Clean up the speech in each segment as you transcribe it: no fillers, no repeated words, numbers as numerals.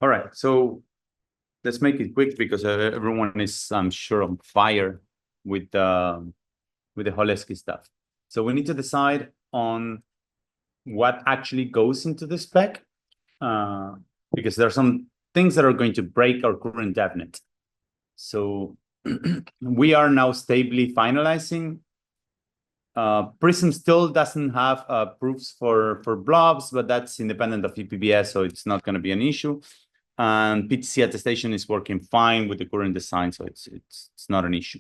All right, so let's make it quick because everyone is, I'm sure, on fire with the Holesky stuff. So we need to decide on what actually goes into the spec, because there are some things that are going to break our current DevNet. So we are now stably finalizing. Prism still doesn't have proofs for blobs, but that's independent of ePBS, so it's not going to be an issue. And PTC attestation is working fine with the current design, so it's not an issue.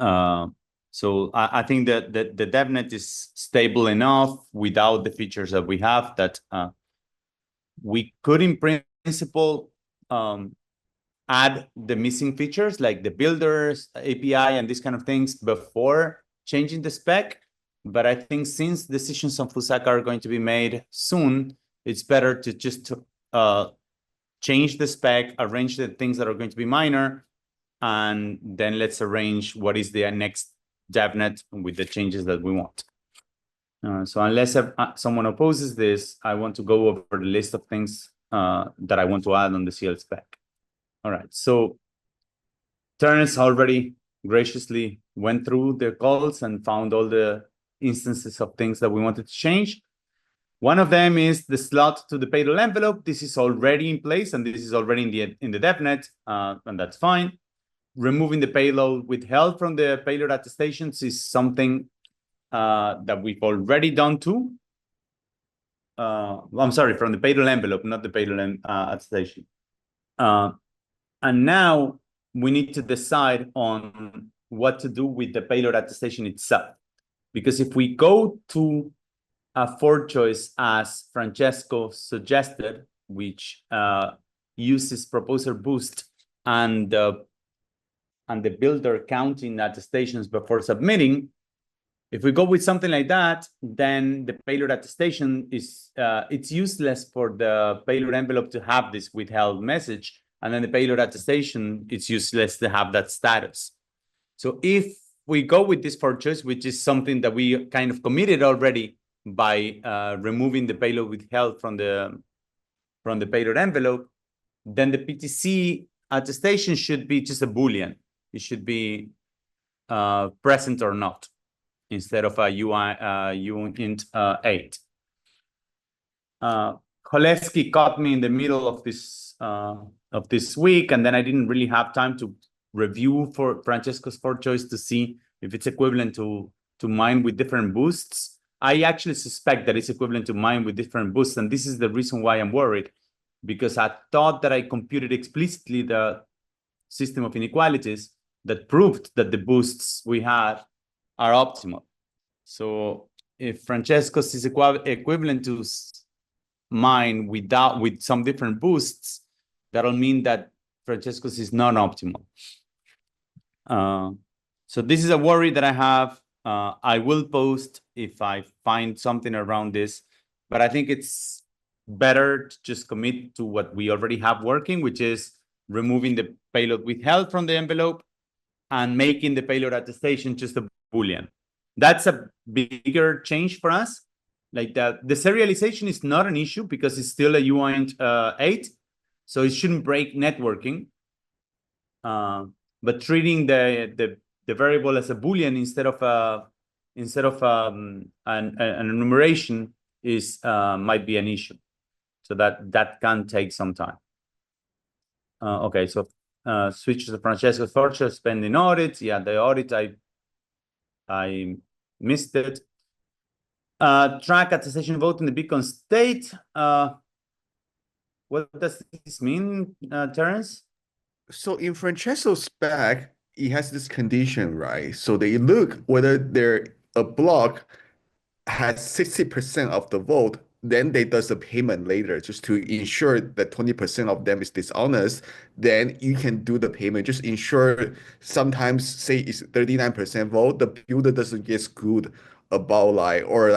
So I think that the DevNet is stable enough without the features that we have that we could, in principle, add the missing features like the builders, API, and these kind of things before changing the spec. But I think since decisions on Fusaka are going to be made soon, it's better to just change the spec, arrange the things that are going to be minor, and then let's arrange what is the next DevNet with the changes that we want. So unless someone opposes this, I want to go over the list of things that I want to add on the CL spec. All right, so Terence already graciously went through the calls and found all the instances of things that we wanted to change. One of them is the slot to the payload envelope. This is already in place, and this is already in the DevNet, and that's fine. Removing the payload withheld from the payload attestations is something that we've already done too. I'm sorry, from the payload envelope, not the payload attestation. And now we need to decide on what to do with the payload attestation itself. Because if we go to a fork choice as Francesco suggested, which uses proposer boost and the builder counting attestations before submitting, if we go with something like that, then the payload attestation is it's useless for the payload envelope to have this withheld message, and then the payload attestation, it's useless to have that status. So if we go with this fork choice, which is something that we kind of committed already by removing the payload withheld from the payload envelope, then the PTC attestation should be just a Boolean. It should be present or not, instead of a uint 8. Holesky caught me in the middle of this week, and then I didn't really have time to review for Francesco's fork choice to see if it's equivalent to mine with different boosts. I actually suspect that it's equivalent to mine with different boosts, and this is the reason why I'm worried, because I thought that I computed explicitly the system of inequalities that proved that the boosts we had are optimal. So if Francesco's is equivalent to mine with some different boosts, that'll mean that Francesco's is non-optimal. So this is a worry that I have. I will post if I find something around this, but I think it's better to just commit to what we already have working, which is removing the payload withheld from the envelope and making the payload attestation just a Boolean. That's a bigger change for us. Like the serialization is not an issue because it's still a uint 8, so it shouldn't break networking. But treating the variable as a Boolean instead of an enumeration is might be an issue. So that can take some time. Okay, so switch to Francesco Torture, spending audit. Yeah, the audit I missed it. Track attestation vote in the Beacon state. What does this mean, Terence? So in Francesco's spec, it has this condition, right? So they look whether a block has 60% of the vote, then they does the payment later just to ensure that 20% of them is dishonest. Then you can do the payment. Just ensure sometimes say it's 39% vote, the builder doesn't get screwed about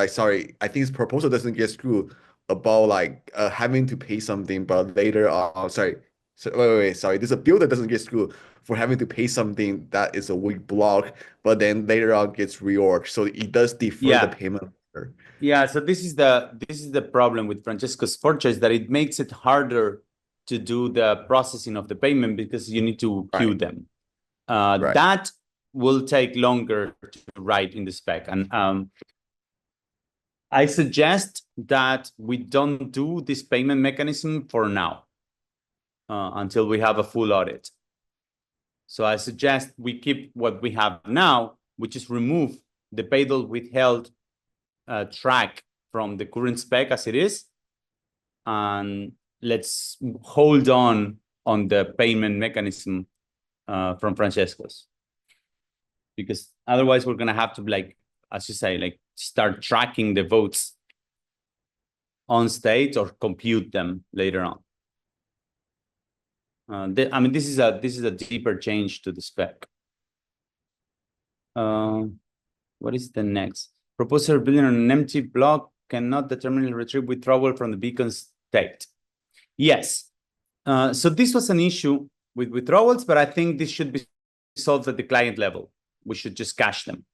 sorry, I think his proposal doesn't get screwed about having to pay something, but later on, sorry. So wait, sorry. This a builder doesn't get screwed for having to pay something that is a weak block, but then later on gets reorged. So it does defer the payment. Yeah, so this is the problem with Francesco's fork choice, that it makes it harder to do the processing of the payment because you need to queue Right. them. Right. That will take longer to write in the spec. And I suggest that we don't do this payment mechanism for now until we have a full audit. So I suggest we keep what we have now, which is remove the paid or withheld track from the current spec as it is. And let's hold on the payment mechanism from Francesco's. Because otherwise we're going to have to, like, as you say, like start tracking the votes on state or compute them later on. I mean, this is a deeper change to the spec. What is the next? Proposer building on an empty block cannot determine retrieve withdrawal from the beacon state. Yes. So this was an issue with withdrawals, but I think this should be solved at the client level. We should just cache them.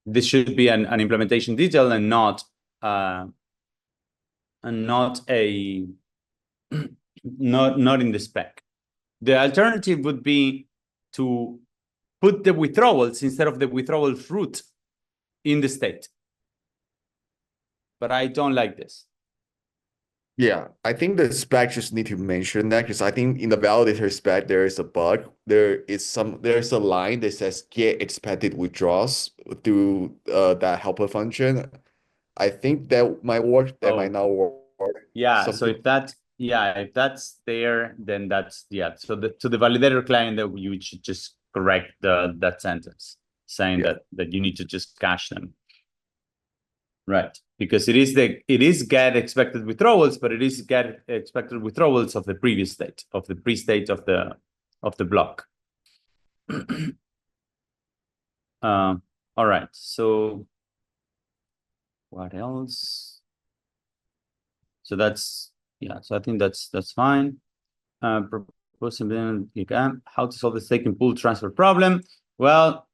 This should be an implementation detail and not a not in the spec. The alternative would be to put the withdrawals instead of the withdrawals route in the state. But I don't like this. Yeah, I think the spec just need to mention that because I think in the validator spec there is a bug. There's a line that says get expected withdrawals through that helper function. I think that might work. That might not work. Yeah. Something. So if that's there, then that's So to the validator client, that you should just correct that sentence saying that you need to just cache them. Right, because it is get expected withdrawals, but it is get expected withdrawals of the previous state, of the pre-state of the block. All right, so what else? So that's so I think that's fine. Proposing how to solve the staking pool transfer problem. Well,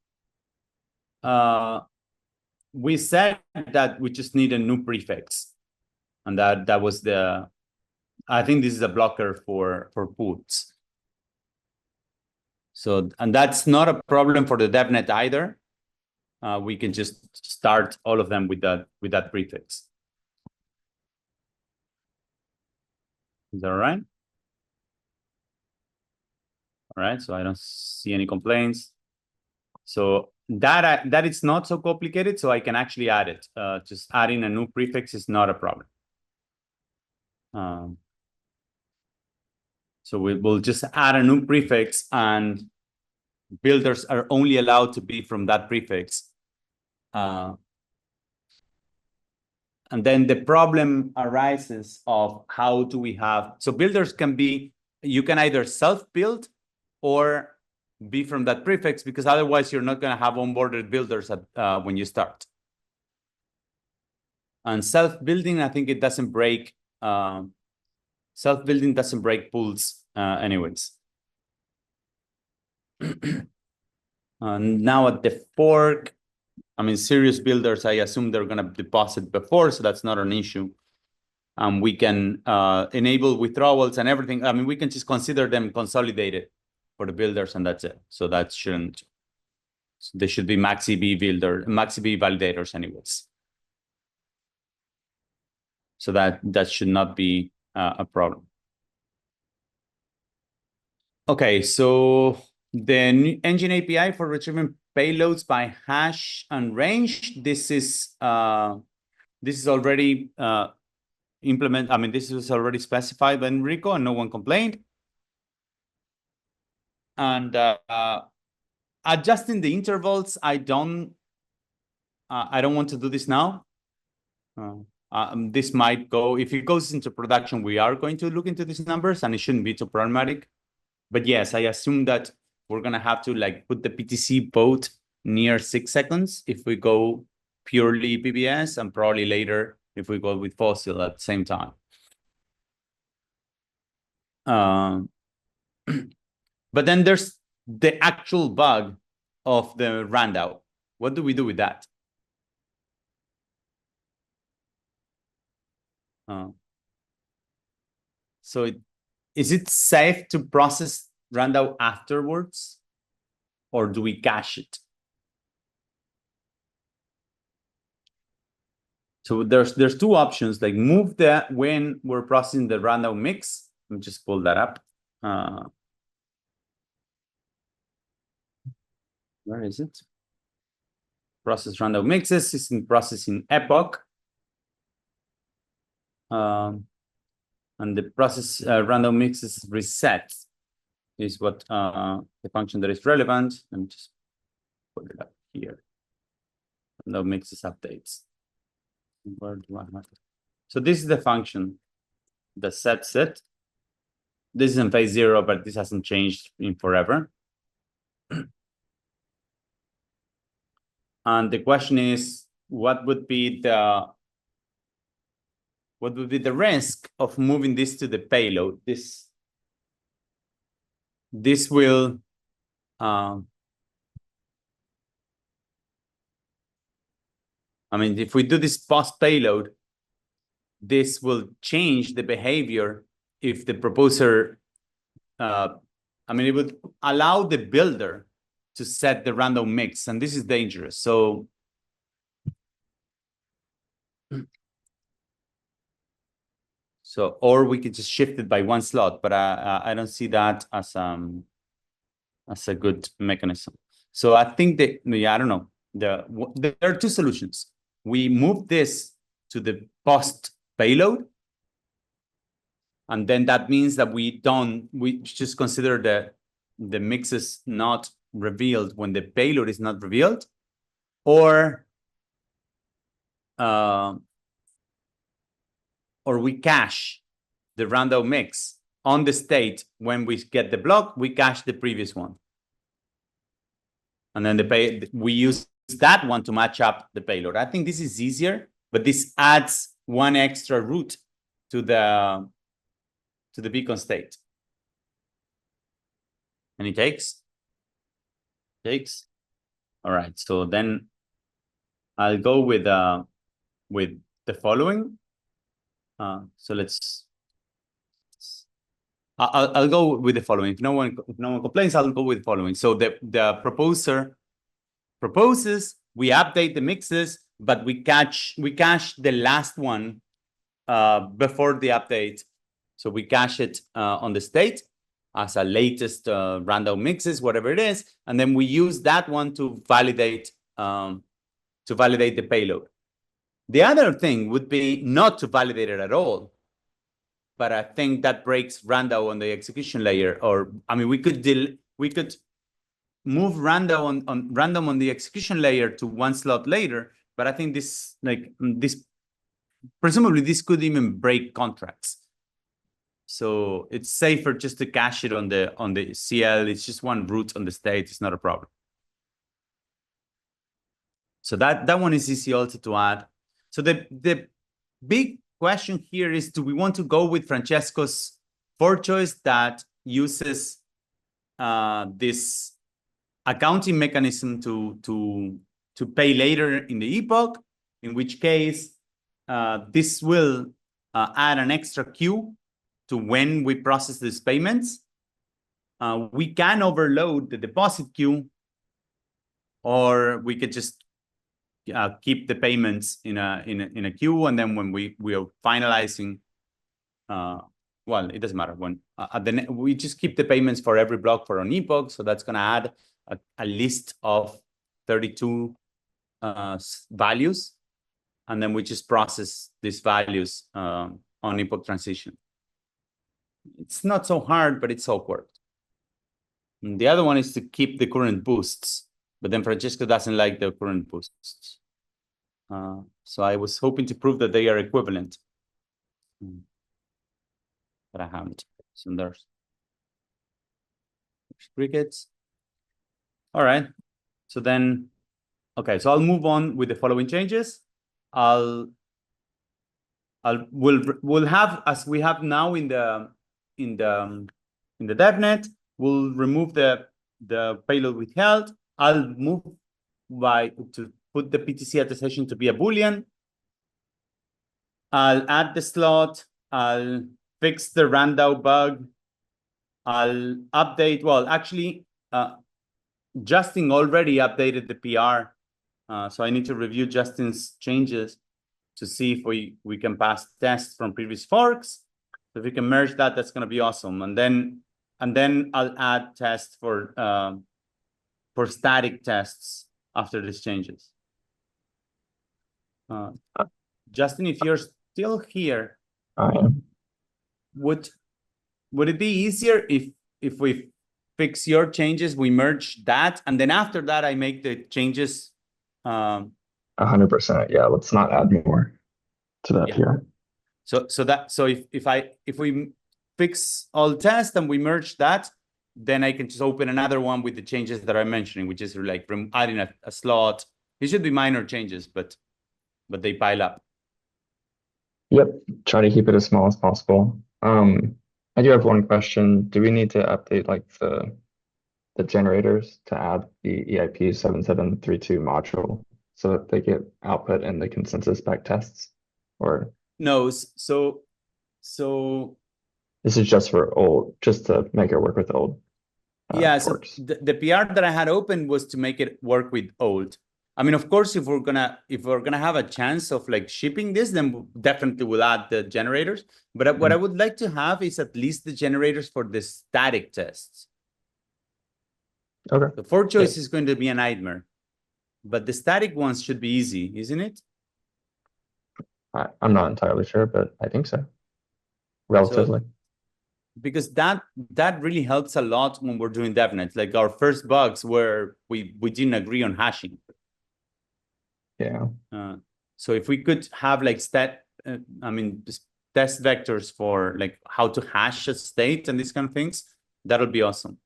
we said that we just need a new prefix, and that was I think this is a blocker for pools. So, and that's not a problem for the DevNet either. We can just start all of them with that prefix. Is that all right? All right, so I don't see any complaints. So that it's not so complicated, so I can actually add it. Just adding a new prefix is not a problem. So we will just add a new prefix, and builders are only allowed to be from that prefix. And then the problem arises of how do we have, so builders can be, you can either self-build or be from that prefix, because otherwise you're not going to have onboarded builders at, when you start. And self-building, I think it doesn't break, self-building doesn't break pools anyways. And now at the fork, I mean, serious builders, I assume they're going to deposit before, so that's not an issue. We can enable withdrawals and everything. I mean, we can just consider them consolidated for the builders, and that's it. So that shouldn't, so they should be MaxEB validators anyways. So that should not be a problem. Okay, so the new engine API for retrieving payloads by hash and range. This is already implemented. I mean, this was already specified by Enrico, and no one complained. And adjusting the intervals, I don't want to do this now. This might go, if it goes into production, we are going to look into these numbers, and it shouldn't be too problematic. But yes, I assume that we're going to have to like put the PTC vote near 6 seconds if we go purely ePBS, and probably later if we go with fossil at the same time. But then there's the actual bug of the roundout. What do we do with that? So is it safe to process random afterwards, or do we cache it? So there's two options, like move that when we're processing the random mix. Let me just pull that up. Where is it? Process random mixes is in processing epoch. And the process random mixes reset is what the function that is relevant. Let me just put it up here. Random mixes updates. Where do I have it? So this is the function that sets it. This is in phase 0, but this hasn't changed in forever. And the question is, what would be the risk of moving this to the payload? This will I mean, if we do this post payload, this will change the behavior if the proposer, I mean, it would allow the builder to set the random mix, and this is dangerous. So, or we could just shift it by one slot, but I don't see that as a good mechanism. So I think that, yeah, I don't know. There are two solutions. We move this to the post payload, and then that means that we just consider the mixes not revealed when the payload is not revealed, or we cache the random mix on the state. When we get the block, we cache the previous one, and then we use that one to match up the payload. I think this is easier, but this adds one extra route to the beacon state. Any takes? All right, so then I'll go with the following. So I'll go with the following. If no one complains, I'll go with the following. So the proposer proposes, we update the mixes, but we cache the last one before the update. So we cache it on the state as a latest random mixes, whatever it is, and then we use that one to validate the payload. The other thing would be not to validate it at all, but I think that breaks random on the execution layer. Or I mean, we could move random on the execution layer to one slot later, but I think presumably this could even break contracts. So it's safer just to cache it on the CL. It's just one route on the state. It's not a problem. So that one is easy also to add. So the big question here is, do we want to go with Francesco's fourth choice that uses this accounting mechanism to pay later in the epoch, in which case this will add an extra queue to when we process these payments. We can overload the deposit queue, or we could just keep the payments in a queue, and then when we are finalizing, well, it doesn't matter when we just keep the payments for every block for an epoch. So that's going to add a list of 32 values, and then we just process these values on epoch transition. It's not so hard, but it's awkward. And the other one is to keep the current boosts, but then Francesco doesn't like the current boosts. So I was hoping to prove that they are equivalent, but I haven't. So there's crickets. All right. So then, okay. So I'll move on with the following changes. We'll have, as we have now in the DevNet, we'll remove the payload withheld. I'll move to put the PTC attestation to be a Boolean. I'll add the slot. I'll fix the random bug. I'll update. Well, actually, Justin already updated the PR. So I need to review Justin's changes to see if we can pass tests from previous forks. So if we can merge that, that's going to be awesome. And then I'll add tests for static tests after these changes. Justin, if you're still here, I am. would it be easier if we fix your changes, we merge that, and then after that I make the changes? 100%. Yeah, let's not add more to that Yeah. here. So if we fix all tests and we merge that, then I can just open another one with the changes that I'm mentioning, which is like from adding a slot. It should be minor changes, but they pile up. Yep, try to keep it as small as possible. I do have one question. Do we need to update like the generators to add the EIP-7732 module so that they get output in the consensus spec tests? Or No, so this is just for old, just to make it work with old yeah, forks. so the PR that I had open was to make it work with old. I mean, of course, if we're gonna have a chance of like shipping this, then definitely we'll add the generators. But what I would like to have is at least the generators for the static tests. Okay. The fork choice is going to be a nightmare, but the static ones should be easy, isn't it? I'm not entirely sure, but I think so. Relatively. Because that really helps a lot when we're doing DevNet. Like our first bugs where we didn't agree on hashing. Yeah. So if we could have like test vectors for like how to hash a state and these kind of things, that'll be awesome.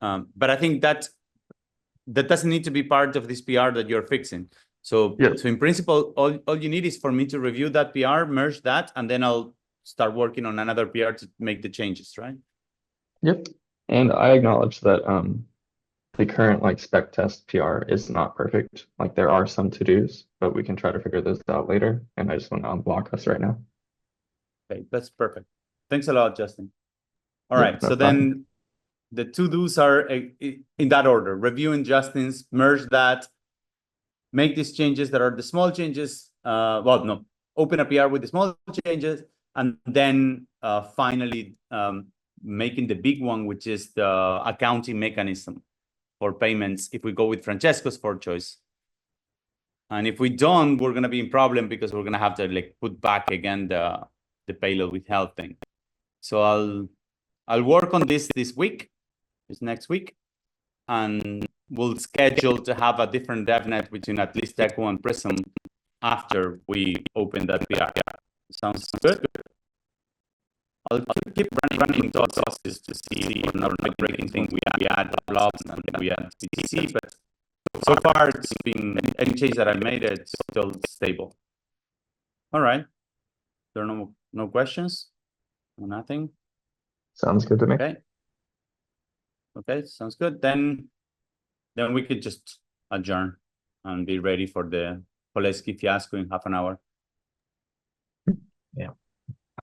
But I think that doesn't need to be part of this PR that you're fixing. So, so in principle, all you need is for me to review that PR, merge that, and then I'll start working on another PR to make the changes, right? Yep. And I acknowledge that the current like spec test PR is not perfect. Like there are some to-dos, but we can try to figure those out later. And I just want to unblock us right now. Okay, that's perfect. Thanks a lot, Justin. All Yep, right, so then the to-dos are in that order: reviewing Justin's, merge that, make these changes that are the small changes. Open a PR with the small changes, and then finally making the big one, which is the accounting mechanism for payments if we go with Francesco's fork choice. And if we don't, we're going to be in problem because we're going to have to like put back again the payload withheld thing. So I'll work on this week, this next week, and we'll schedule to have a different DevNet between at least Echo and Prism after we open that PR. Sounds good? I'll keep running thoughts just to see if not breaking things. We add blobs and we add CTC, but so far it's been any change that I made, it's still stable. All right. There are no questions? Nothing? Sounds good to me. Okay, sounds good. Then we could just adjourn and be ready for the Poleski fiasco in half an hour. Yeah.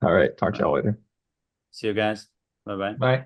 All right. Talk to y'all later. See you guys. Bye-bye. Bye.